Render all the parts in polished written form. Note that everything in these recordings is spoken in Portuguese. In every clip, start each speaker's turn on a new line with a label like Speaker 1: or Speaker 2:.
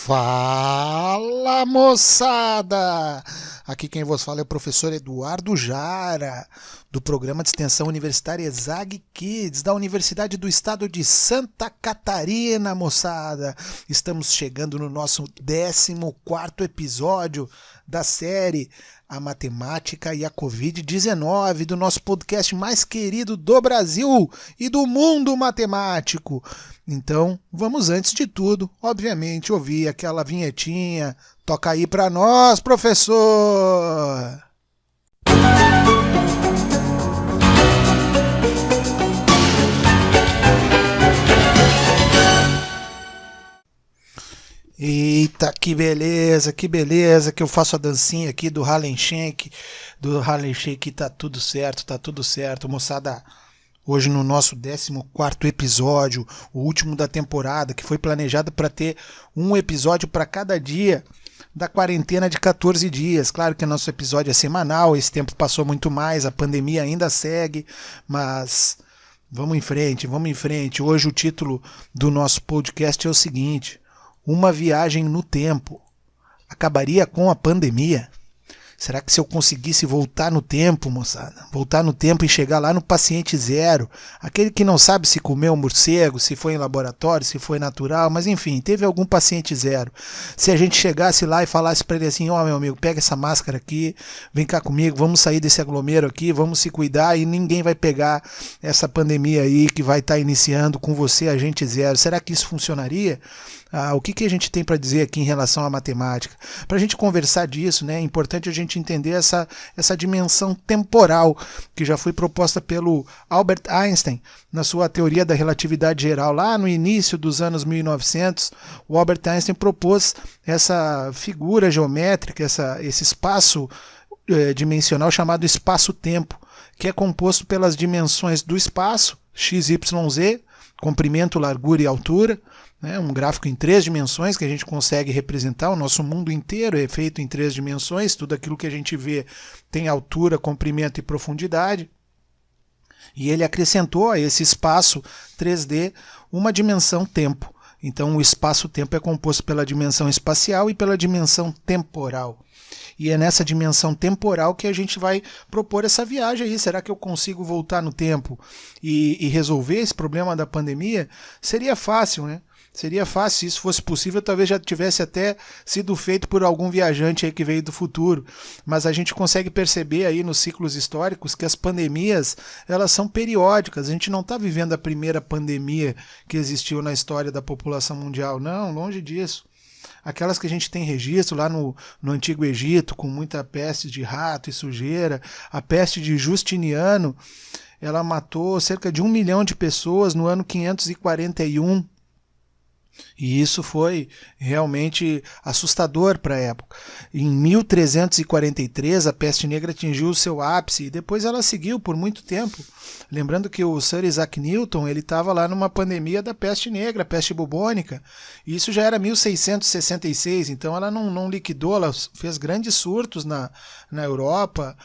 Speaker 1: Fala, moçada! Aqui quem vos fala é o professor Eduardo Jara, do programa de extensão universitária ESAG Kids, da Universidade do Estado de Santa Catarina, moçada! Estamos chegando no nosso 14º episódio da série A Matemática e a Covid-19, do nosso podcast mais querido do Brasil e do mundo matemático. Então, vamos antes de tudo, obviamente, ouvir aquela vinhetinha. Toca aí pra nós, professor! Eita, que beleza, que eu faço a dancinha aqui do Harlem Shake, tá tudo certo, moçada. Hoje no nosso 14º episódio, o último da temporada, que foi planejado para ter um episódio para cada dia da quarentena de 14 dias. Claro que nosso episódio é semanal, esse tempo passou muito mais, a pandemia ainda segue, mas vamos em frente. Hoje o título do nosso podcast é o seguinte: uma viagem no tempo acabaria com a pandemia? Será que se eu conseguisse voltar no tempo, moçada, voltar no tempo e chegar lá no paciente zero, aquele que não sabe se comeu um morcego, se foi em laboratório, se foi natural, mas enfim, teve algum paciente zero. Se a gente chegasse lá e falasse para ele assim: ó, meu amigo, pega essa máscara aqui, vem cá comigo, vamos sair desse aglomero aqui, vamos se cuidar e ninguém vai pegar essa pandemia aí que vai estar iniciando com você, agente zero. Será que isso funcionaria? O que a gente tem para dizer aqui em relação à matemática? Para a gente conversar disso, né, é importante a gente entender essa dimensão temporal que já foi proposta pelo Albert Einstein na sua teoria da relatividade geral. Lá no início dos anos 1900, o Albert Einstein propôs essa figura geométrica, esse espaço dimensional chamado espaço-tempo, que é composto pelas dimensões do espaço, x, y, z, comprimento, largura e altura, né, um gráfico em 3 dimensões que a gente consegue representar. O nosso mundo inteiro é feito em 3 dimensões, tudo aquilo que a gente vê tem altura, comprimento e profundidade. E ele acrescentou a esse espaço 3D uma dimensão tempo. Então o espaço-tempo é composto pela dimensão espacial e pela dimensão temporal. E é nessa dimensão temporal que a gente vai propor essa viagem aí. Será que eu consigo voltar no tempo e resolver esse problema da pandemia? Seria fácil, né? Seria fácil, se isso fosse possível, talvez já tivesse até sido feito por algum viajante aí que veio do futuro. Mas a gente consegue perceber aí nos ciclos históricos que as pandemias, elas são periódicas. A gente não está vivendo a primeira pandemia que existiu na história da população mundial. Não, longe disso. Aquelas que a gente tem registro lá no Antigo Egito, com muita peste de rato e sujeira, a peste de Justiniano, ela matou cerca de 1 milhão de pessoas no ano 541. E isso foi realmente assustador para a época. Em 1343, a peste negra atingiu o seu ápice e depois ela seguiu por muito tempo. Lembrando que o Sir Isaac Newton estava lá numa pandemia da peste negra, a peste bubônica. E isso já era 1666, então ela não liquidou, ela fez grandes surtos na Europa,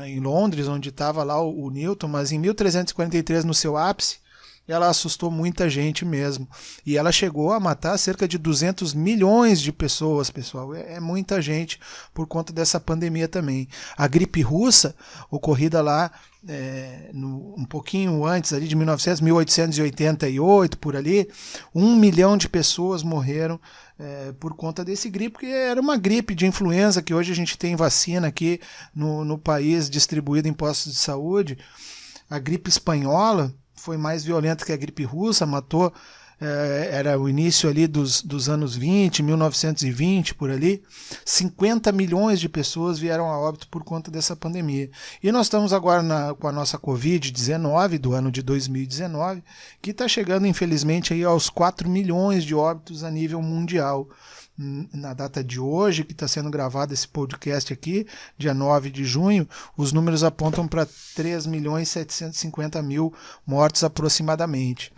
Speaker 1: em Londres, onde estava lá o Newton, mas em 1343, no seu ápice, ela assustou muita gente mesmo. E ela chegou a matar cerca de 200 milhões de pessoas, pessoal. É muita gente por conta dessa pandemia também. A gripe russa, ocorrida lá um pouquinho antes ali de 1888, por ali, 1 milhão de pessoas morreram por conta desse gripe, que era uma gripe de influenza, que hoje a gente tem vacina aqui no país distribuída em postos de saúde. A gripe espanhola foi mais violenta que a gripe russa, matou, era o início ali dos anos 20, 1920, por ali, 50 milhões de pessoas vieram a óbito por conta dessa pandemia. E nós estamos agora com a nossa Covid-19 do ano de 2019, que está chegando, infelizmente, aí aos 4 milhões de óbitos a nível mundial. Na data de hoje, que está sendo gravado esse podcast aqui, dia 9 de junho, os números apontam para 3.750.000 mortos aproximadamente.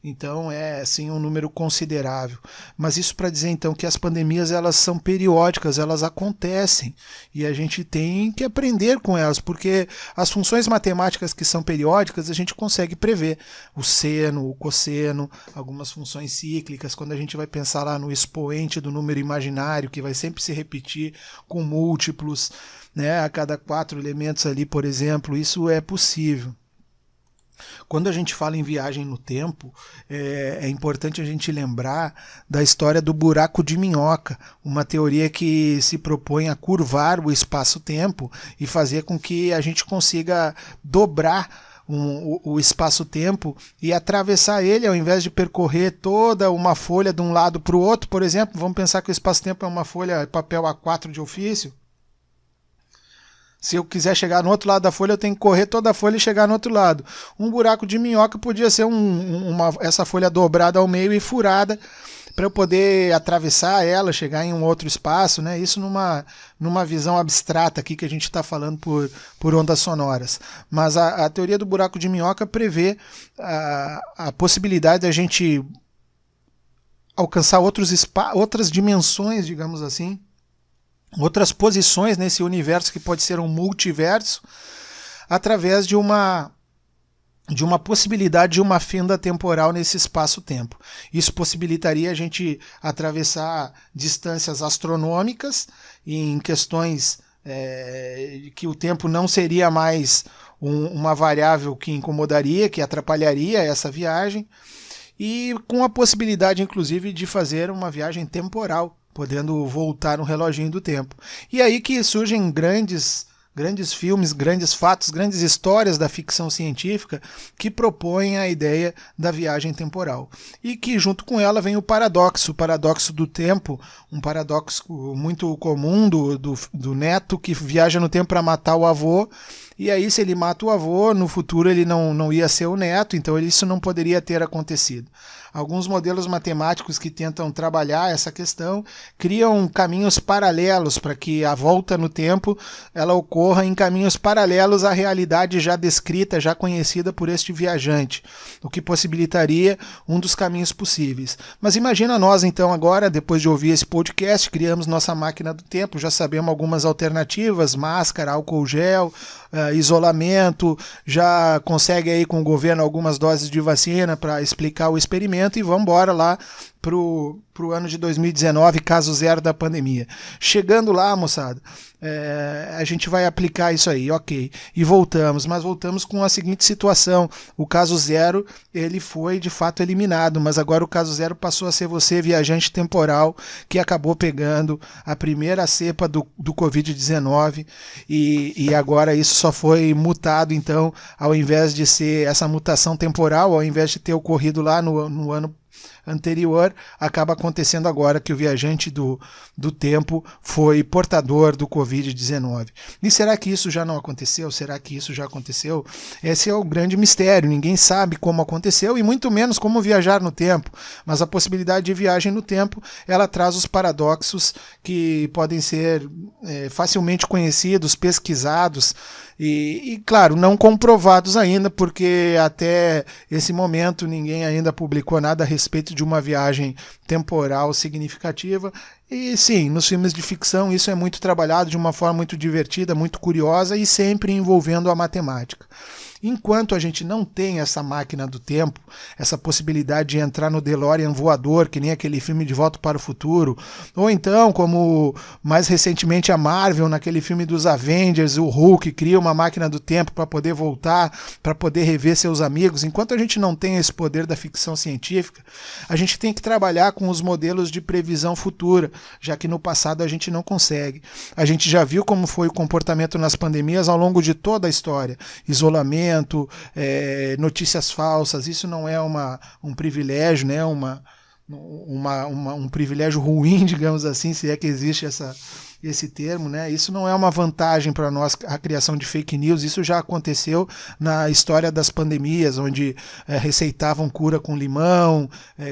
Speaker 1: Então é sim um número considerável. Mas isso para dizer então que as pandemias elas são periódicas, elas acontecem e a gente tem que aprender com elas, porque as funções matemáticas que são periódicas a gente consegue prever. O seno, o cosseno, algumas funções cíclicas, quando a gente vai pensar lá no expoente do número imaginário, que vai sempre se repetir com múltiplos, né, a cada 4 elementos ali, por exemplo, isso é possível. Quando a gente fala em viagem no tempo, é importante a gente lembrar da história do buraco de minhoca, uma teoria que se propõe a curvar o espaço-tempo e fazer com que a gente consiga dobrar o espaço-tempo e atravessar ele, ao invés de percorrer toda uma folha de um lado para o outro, por exemplo, vamos pensar que o espaço-tempo é uma folha papel A4 de ofício. Se eu quiser chegar no outro lado da folha, eu tenho que correr toda a folha e chegar no outro lado. Um buraco de minhoca podia ser essa folha dobrada ao meio e furada para eu poder atravessar ela, chegar em um outro espaço, né? Isso numa visão abstrata aqui que a gente está falando por ondas sonoras. Mas a teoria do buraco de minhoca prevê a possibilidade de a gente alcançar outras dimensões, digamos assim, outras posições nesse universo que pode ser um multiverso, através de uma possibilidade de uma fenda temporal nesse espaço-tempo. Isso possibilitaria a gente atravessar distâncias astronômicas em questões que o tempo não seria mais uma variável que incomodaria, que atrapalharia essa viagem, e com a possibilidade, inclusive, de fazer uma viagem temporal, podendo voltar no reloginho do tempo. E aí que surgem grandes filmes, grandes fatos, grandes histórias da ficção científica que propõem a ideia da viagem temporal. E que junto com ela vem o paradoxo do tempo, um paradoxo muito comum do neto que viaja no tempo para matar o avô. E aí, se ele mata o avô, no futuro ele não ia ser o neto, então isso não poderia ter acontecido. Alguns modelos matemáticos que tentam trabalhar essa questão criam caminhos paralelos para que a volta no tempo ela ocorra em caminhos paralelos à realidade já descrita, já conhecida por este viajante, o que possibilitaria um dos caminhos possíveis. Mas imagina nós então agora, depois de ouvir esse podcast, criamos nossa máquina do tempo, já sabemos algumas alternativas, máscara, álcool gel, isolamento, já consegue aí com o governo algumas doses de vacina para explicar o experimento e vamos embora lá pro ano de 2019, caso zero da pandemia. Chegando lá, moçada, a gente vai aplicar isso aí, ok. E voltamos, mas voltamos com a seguinte situação. O caso zero, ele foi de fato eliminado, mas agora o caso zero passou a ser você, viajante temporal, que acabou pegando a primeira cepa do Covid-19 e agora isso só foi mutado, então, ao invés de ser essa mutação temporal, ao invés de ter ocorrido lá no ano anterior, acaba acontecendo agora que o viajante do tempo foi portador do Covid-19. E será que isso já não aconteceu? Será que isso já aconteceu? Esse é o grande mistério. Ninguém sabe como aconteceu e muito menos como viajar no tempo. Mas a possibilidade de viagem no tempo, ela traz os paradoxos que podem ser facilmente conhecidos, pesquisados e, claro, não comprovados ainda, porque até esse momento ninguém ainda publicou nada a respeito de uma viagem temporal significativa. E sim, nos filmes de ficção isso é muito trabalhado de uma forma muito divertida, muito curiosa e sempre envolvendo a matemática. Enquanto a gente não tem essa máquina do tempo, essa possibilidade de entrar no DeLorean voador, que nem aquele filme De Volta para o Futuro, ou então, como mais recentemente a Marvel, naquele filme dos Avengers, o Hulk cria uma máquina do tempo para poder voltar, para poder rever seus amigos. Enquanto a gente não tem esse poder da ficção científica, a gente tem que trabalhar com os modelos de previsão futura, já que no passado a gente não consegue. A gente já viu como foi o comportamento nas pandemias ao longo de toda a história. Isolamento, notícias falsas, isso não é um privilégio, né? um privilégio ruim, digamos assim, se é que existe esse termo, né? Isso não é uma vantagem para nós, a criação de fake news, isso já aconteceu na história das pandemias, onde receitavam cura com limão,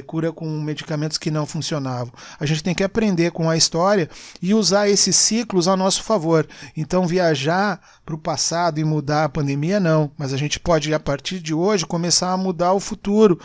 Speaker 1: cura com medicamentos que não funcionavam. A gente tem que aprender com a história e usar esses ciclos a nosso favor. Então viajar para o passado e mudar a pandemia, não, mas a gente pode, a partir de hoje, começar a mudar o futuro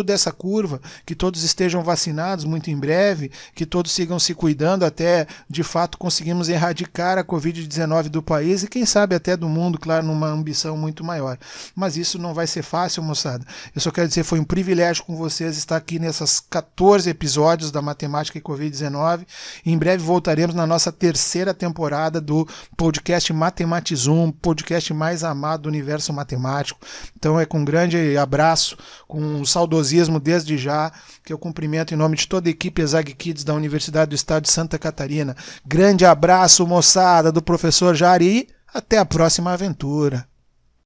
Speaker 1: dessa curva, que todos estejam vacinados muito em breve, que todos sigam se cuidando até, de fato, conseguimos erradicar a Covid-19 do país e quem sabe até do mundo, claro, numa ambição muito maior. Mas isso não vai ser fácil, moçada. Eu só quero dizer, foi um privilégio com vocês estar aqui nessas 14 episódios da Matemática e Covid-19. Em breve voltaremos na nossa terceira temporada do podcast Matematizum, podcast mais amado do universo matemático. Então é com um grande abraço, com um saudosismo desde já, que eu cumprimento em nome de toda a equipe Exag Kids da Universidade do Estado de Santa Catarina. Grande abraço, moçada, do professor Jari, e até a próxima aventura.